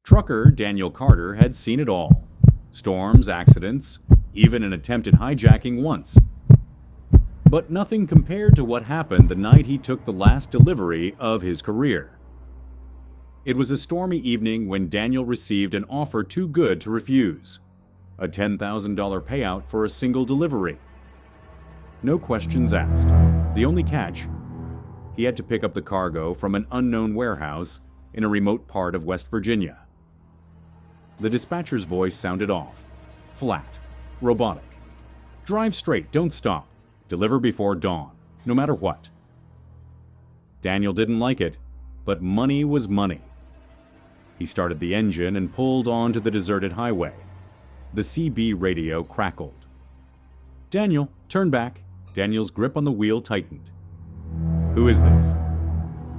Trucker Daniel Carter had seen it all. Storms, accidents, even an attempted hijacking once. But nothing compared to what happened the night he took the last delivery of his career. It was a stormy evening when Daniel received an offer too good to refuse. A $10,000 payout for a single delivery. No questions asked. The only catch, he had to pick up the cargo from an unknown warehouse in a remote part of West Virginia. The dispatcher's voice sounded off, flat, robotic. Drive straight, don't stop. Deliver before dawn, no matter what. Daniel didn't like it, but money was money. He started the engine and pulled onto the deserted highway. The CB radio crackled. Daniel, turn back. Daniel's grip on the wheel tightened. Who is this?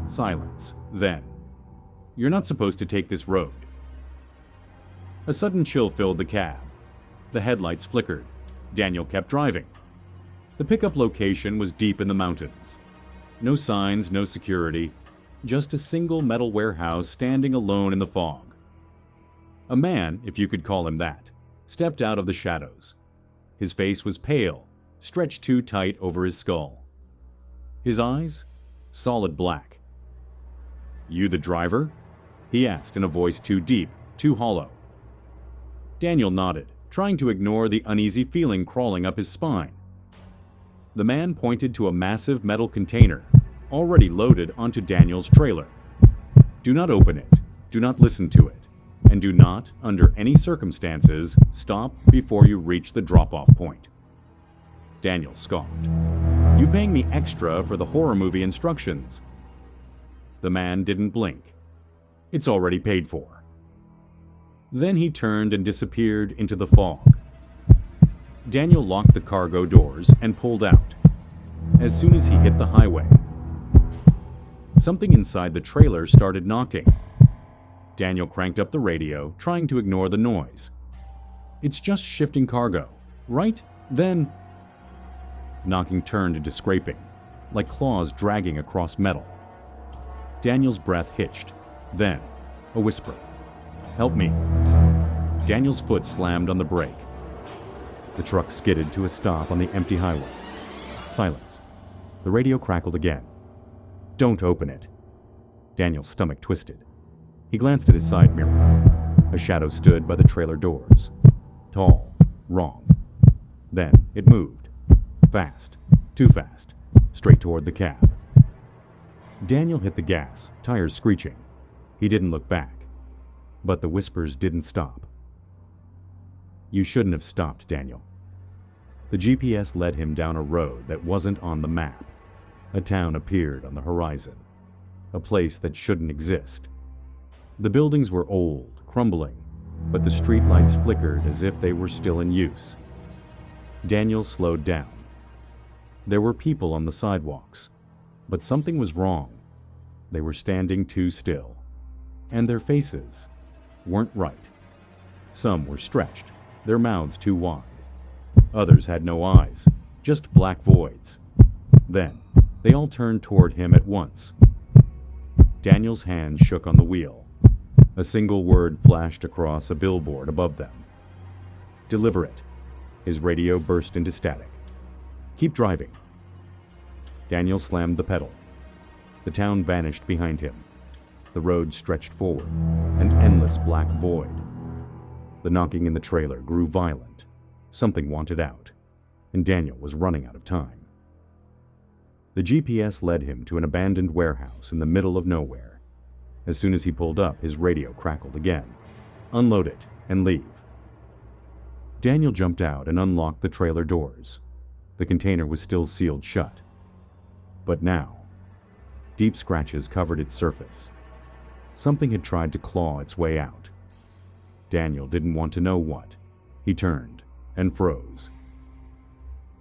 Silence. Then, you're not supposed to take this road. A sudden chill filled the cab. The headlights flickered. Daniel kept driving. The pickup location was deep in the mountains. No signs, no security, just a single metal warehouse standing alone in the fog. A man, if you could call him that, stepped out of the shadows. His face was pale, stretched too tight over his skull. His eyes? Solid black. You the driver? He asked in a voice too deep, too hollow. Daniel nodded, trying to ignore the uneasy feeling crawling up his spine. The man pointed to a massive metal container, already loaded onto Daniel's trailer. Do not open it, do not listen to it, and do not, under any circumstances, stop before you reach the drop-off point. Daniel scoffed. You paying me extra for the horror movie instructions? The man didn't blink. It's already paid for. Then he turned and disappeared into the fog. Daniel locked the cargo doors and pulled out. As soon as he hit the highway, something inside the trailer started knocking. Daniel cranked up the radio, trying to ignore the noise. It's just shifting cargo, right? Then, knocking turned into scraping, like claws dragging across metal. Daniel's breath hitched. Then, a whisper. Help me. Daniel's foot slammed on the brake. The truck skidded to a stop on the empty highway. Silence. The radio crackled again. Don't open it. Daniel's stomach twisted. He glanced at his side mirror. A shadow stood by the trailer doors. Tall, wrong. Then it moved. Fast. Too fast. Straight toward the cab. Daniel hit the gas, tires screeching. He didn't look back. But the whispers didn't stop. You shouldn't have stopped, Daniel. The GPS led him down a road that wasn't on the map. A town appeared on the horizon. A place that shouldn't exist. The buildings were old, crumbling, but the streetlights flickered as if they were still in use. Daniel slowed down. There were people on the sidewalks, but something was wrong. They were standing too still, and their faces weren't right. Some were stretched, their mouths too wide. Others had no eyes, just black voids. Then, they all turned toward him at once. Daniel's hand shook on the wheel. A single word flashed across a billboard above them. Deliver it. His radio burst into static. Keep driving. Daniel slammed the pedal. The town vanished behind him. The road stretched forward, an endless black void. The knocking in the trailer grew violent. Something wanted out, and Daniel was running out of time. The GPS led him to an abandoned warehouse in the middle of nowhere. As soon as he pulled up, his radio crackled again. Unload it and leave. Daniel jumped out and unlocked the trailer doors. The container was still sealed shut. But now, deep scratches covered its surface. Something had tried to claw its way out. Daniel didn't want to know what. He turned and froze.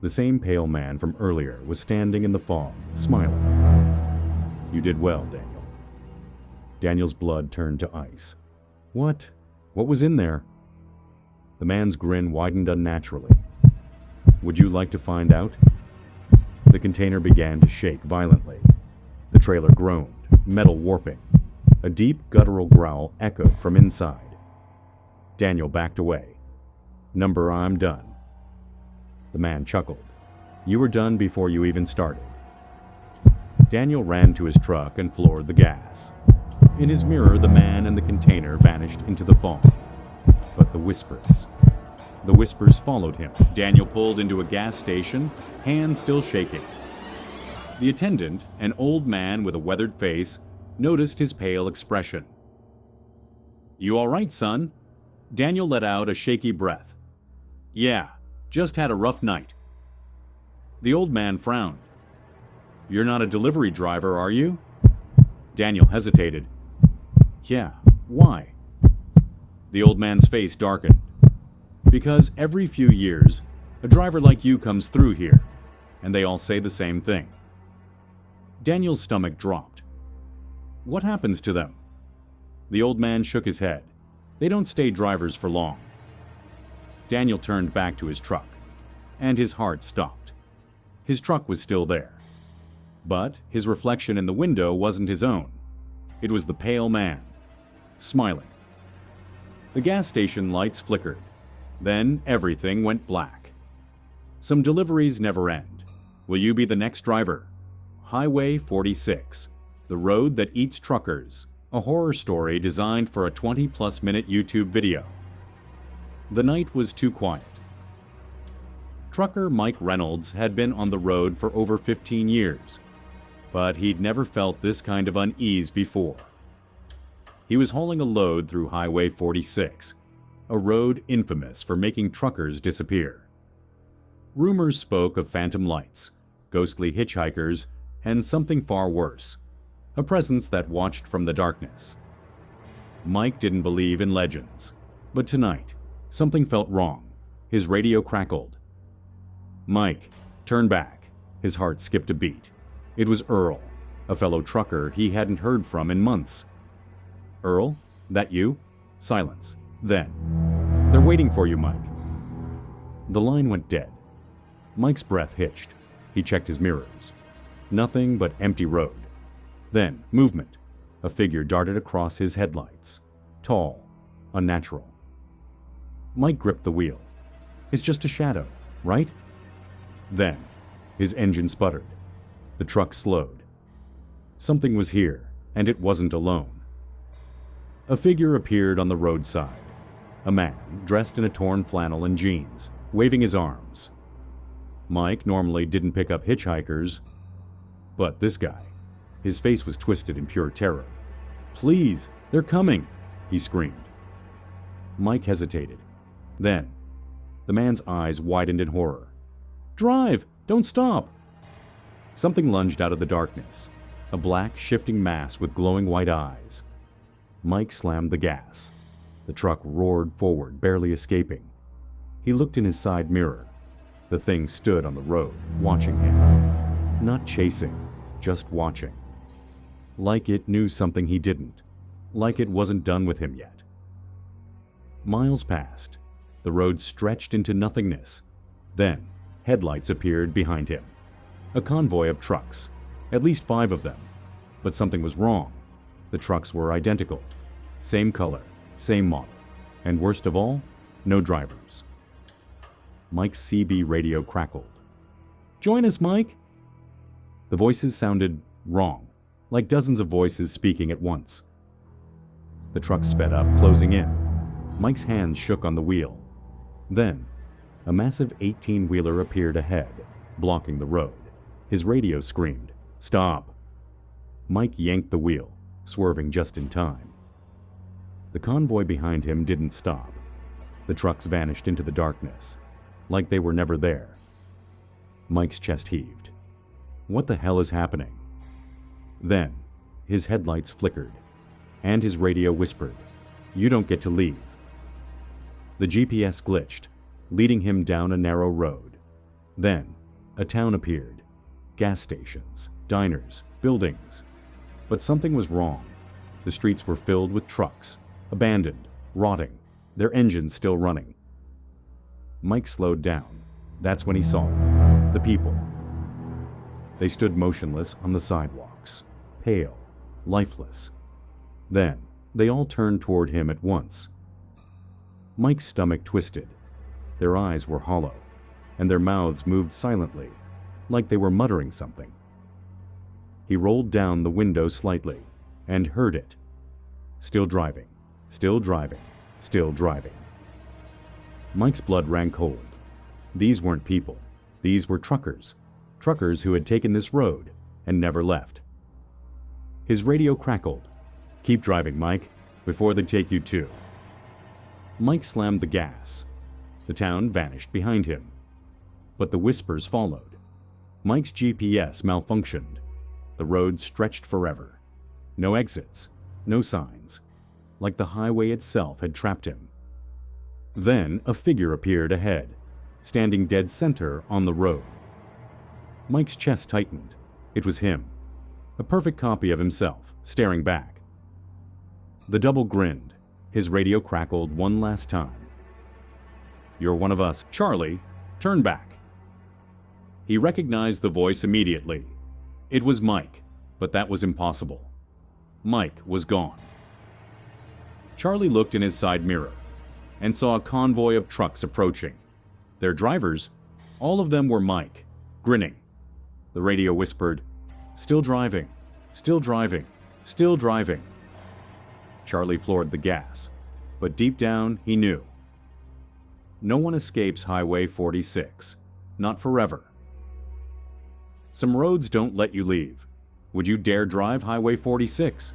The same pale man from earlier was standing in the fog, smiling. You did well, Daniel. Daniel's blood turned to ice. What? What was in there? The man's grin widened unnaturally. Would you like to find out? The container began to shake violently. The trailer groaned, metal warping. A deep, guttural growl echoed from inside. Daniel backed away. "Number, I'm done." The man chuckled. "You were done before you even started." Daniel ran to his truck and floored the gas. In his mirror, the man and the container vanished into the fog. But the whispers followed him. Daniel pulled into a gas station, hands still shaking. The attendant, an old man with a weathered face, noticed his pale expression. "You all right, son?" Daniel let out a shaky breath. "Yeah, just had a rough night." The old man frowned. "You're not a delivery driver, are you?" Daniel hesitated. "Yeah, why?" The old man's face darkened. "Because every few years, a driver like you comes through here, and they all say the same thing." Daniel's stomach dropped. "What happens to them?" The old man shook his head. "They don't stay drivers for long." Daniel turned back to his truck, and his heart stopped. His truck was still there. But his reflection in the window wasn't his own. It was the pale man, smiling. The gas station lights flickered. Then everything went black. Some deliveries never end. Will you be the next driver? Highway 46, the road that eats truckers, a horror story designed for a 20-plus minute YouTube video. The night was too quiet. Trucker Mike Reynolds had been on the road for over 15 years, but he'd never felt this kind of unease before. He was hauling a load through Highway 46, a road infamous for making truckers disappear. Rumors spoke of phantom lights, ghostly hitchhikers, and something far worse, a presence that watched from the darkness. Mike didn't believe in legends, but tonight, something felt wrong. His radio crackled. "Mike, turn back." His heart skipped a beat. It was Earl, a fellow trucker he hadn't heard from in months. "Earl, that you?" Silence. Then, "They're waiting for you, Mike." The line went dead. Mike's breath hitched. He checked his mirrors. Nothing but empty road. Then, movement. A figure darted across his headlights. Tall, unnatural. Mike gripped the wheel. "It's just a shadow, right?" Then, his engine sputtered. The truck slowed. Something was here, and it wasn't alone. A figure appeared on the roadside. A man, dressed in a torn flannel and jeans, waving his arms. Mike normally didn't pick up hitchhikers, but this guy, his face was twisted in pure terror. "Please, they're coming," he screamed. Mike hesitated. Then, the man's eyes widened in horror. "Drive! Don't stop!" Something lunged out of the darkness, a black, shifting mass with glowing white eyes. Mike slammed the gas. The truck roared forward, barely escaping. He looked in his side mirror. The thing stood on the road, watching him. Not chasing, just watching. Like it knew something he didn't. Like it wasn't done with him yet. Miles passed. The road stretched into nothingness. Then, headlights appeared behind him. A convoy of trucks. At least 5 of them. But something was wrong. The trucks were identical. Same color, same model. And worst of all, no drivers. Mike's CB radio crackled. "Join us, Mike!" The voices sounded wrong, like dozens of voices speaking at once. The truck sped up, closing in. Mike's hands shook on the wheel. Then, a massive 18-wheeler appeared ahead, blocking the road. His radio screamed, "Stop!" Mike yanked the wheel, swerving just in time. The convoy behind him didn't stop. The trucks vanished into the darkness, like they were never there. Mike's chest heaved. What the hell is happening? Then, his headlights flickered, and his radio whispered, "You don't get to leave." The GPS glitched, leading him down a narrow road. Then, a town appeared. Gas stations, diners, buildings. But something was wrong. The streets were filled with trucks, abandoned, rotting, their engines still running. Mike slowed down. That's when he saw them, the people. They stood motionless on the sidewalks, pale, lifeless. Then, they all turned toward him at once. Mike's stomach twisted. Their eyes were hollow, and their mouths moved silently, like they were muttering something. He rolled down the window slightly, and heard it. Still driving, still driving, still driving. Mike's blood ran cold. These weren't people. These were truckers. Truckers who had taken this road and never left. His radio crackled. "Keep driving, Mike, before they take you too." Mike slammed the gas. The town vanished behind him. But the whispers followed. Mike's GPS malfunctioned. The road stretched forever. No exits, no signs, like the highway itself had trapped him. Then a figure appeared ahead, standing dead center on the road. Mike's chest tightened. It was him, a perfect copy of himself, staring back. The double grinned. His radio crackled one last time. "You're one of us. Charlie, turn back." He recognized the voice immediately. It was Mike, but that was impossible. Mike was gone. Charlie looked in his side mirror and saw a convoy of trucks approaching. Their drivers, all of them were Mike, grinning. The radio whispered, "Still driving, still driving, still driving." Charlie floored the gas, but deep down he knew. No one escapes Highway 46, not forever. Some roads don't let you leave. Would you dare drive Highway 46?